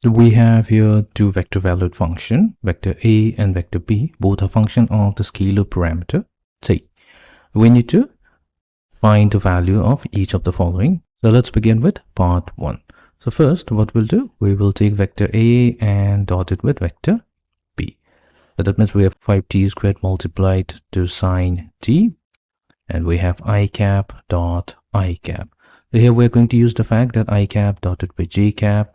So we have here two vector valued function, vector A and vector B. Both are function of the scalar parameter t. We need to find the value of each of the following. So let's begin with part 1. So first, what we'll do, we will take vector A and dot it with vector B. So that means we have 5t squared multiplied to sine t, and we have I cap dot I cap. So here we're going to use the fact that I cap dotted with j cap,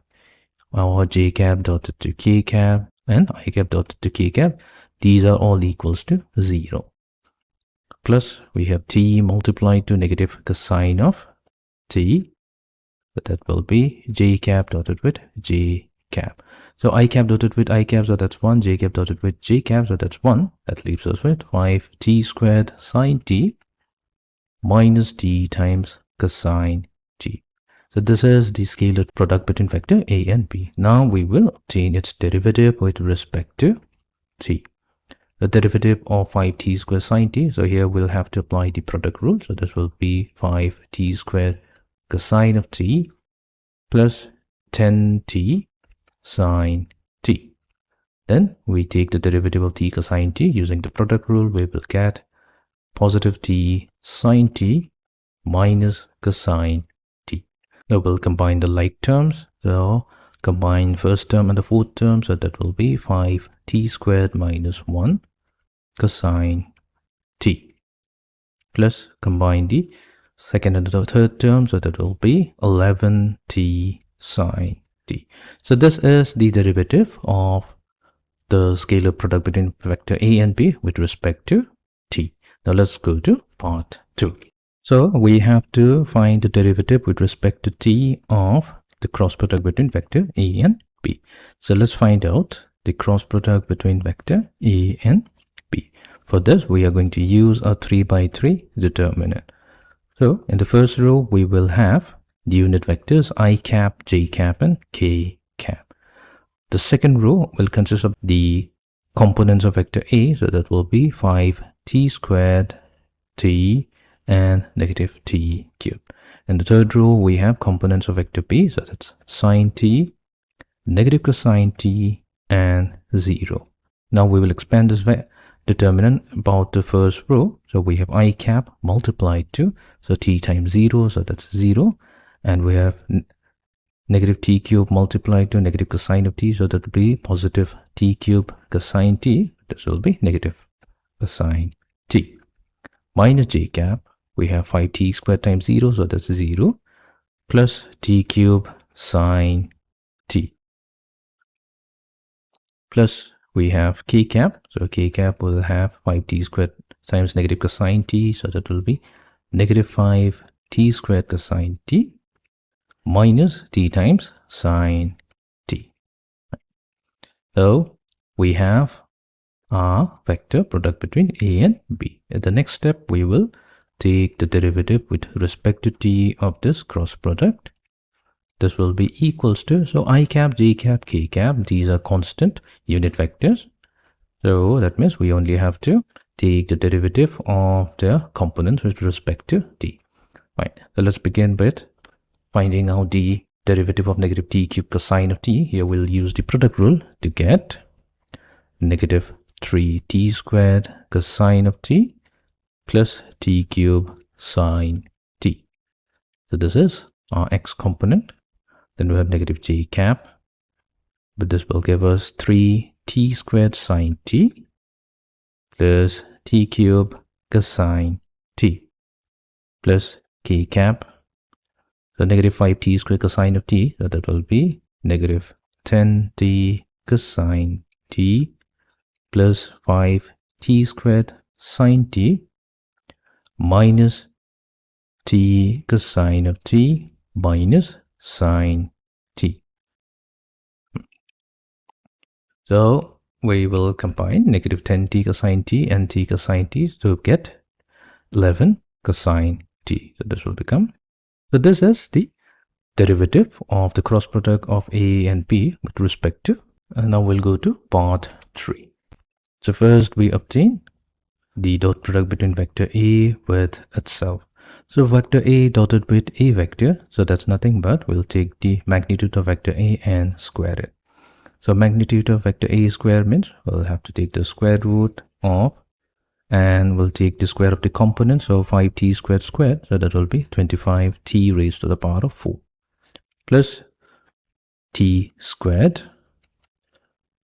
or j cap dotted to k cap, and I cap dotted to k cap. These are all equals to 0. Plus we have t multiplied to negative cosine of t. So that will be j cap dotted with j cap. So I cap dotted with I cap, so that's 1. J cap dotted with j cap, so that's 1. That leaves us with 5t squared sine t minus t times cosine t. So this is the scalar product between vector A and B. Now we will obtain its derivative with respect to t. The derivative of 5t squared sine t. So here we'll have to apply the product rule. So this will be 5t squared cosine of t plus 10t sine t. Then we take the derivative of t cosine t using the product rule. We will get positive t sine t minus cosine t. Now we'll combine the like terms. So combine first term and the fourth term. So that will be 5t squared minus 1 cosine t, plus combine the second and the third term. So that will be 11t sine t. So this is the derivative of the scalar product between vector A and B with respect to t. Now let's go to part 2. So we have to find the derivative with respect to t of the cross product between vector A and B. So let's find out the cross product between vector A and B. For this, we are going to use a 3×3 determinant. So in the first row, we will have the unit vectors I cap, j cap, and k cap. The second row will consist of the components of vector A. So that will be 5t squared t and negative t cubed. In the third row, we have components of vector B. So that's sine t, negative cosine t, and 0. Now we will expand this determinant about the first row. So we have I cap multiplied to, so t times 0, so that's 0. And we have negative t cube multiplied to negative cosine of t, so that will be positive t cube cosine t. This will be negative cosine t. Minus j cap, we have 5t squared times 0, so that's 0, plus t cube sine t. Plus we have k cap, so k cap will have 5t squared times negative cosine t, so that will be negative 5t squared cosine t minus t times sine t. So we have our vector product between A and B. At the next step, we will take the derivative with respect to t of this cross product. This will be equals to, so I cap, j cap, k cap, these are constant unit vectors. So that means we only have to take the derivative of their components with respect to t. Right. So let's begin with finding out the derivative of negative t cubed cosine of t. Here we'll use the product rule to get negative 3t squared cosine of t plus t cube sine t. So this is our x component. Then we have negative j cap, but this will give us 3t squared sine t plus t cube cosine t plus k cap. So negative 5t squared cosine of t, so that will be negative 10t cosine t plus 5t squared sine t minus t cosine of t minus sine t. So we will combine negative 10t cosine t and t cosine t to get 11 cosine t. So this will become, so this is the derivative of the cross product of A and B with respect to, and now we'll go to part 3. So first we obtain the dot product between vector A with itself. So vector A dotted with A vector, so that's nothing but we'll take the magnitude of vector A and square it. So magnitude of vector A square means we'll have to take the square root of, and we'll take the square of the component, so 5t squared squared, so that will be 25t raised to the power of 4 plus t squared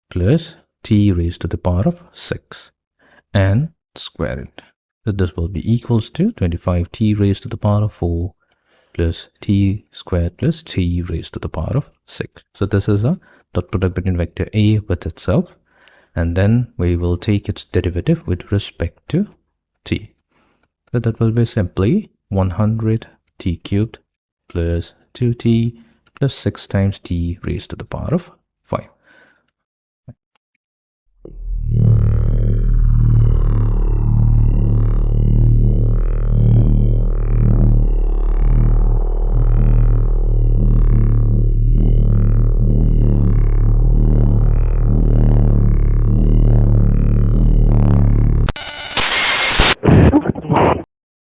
plus t raised to the power of 6 and square it. So this will be equals to 25t raised to the power of 4 plus t squared plus t raised to the power of 6. So this is a dot product between vector A with itself, and then we will take its derivative with respect to t. So that will be simply 100t cubed plus 2t plus 6 times t raised to the power of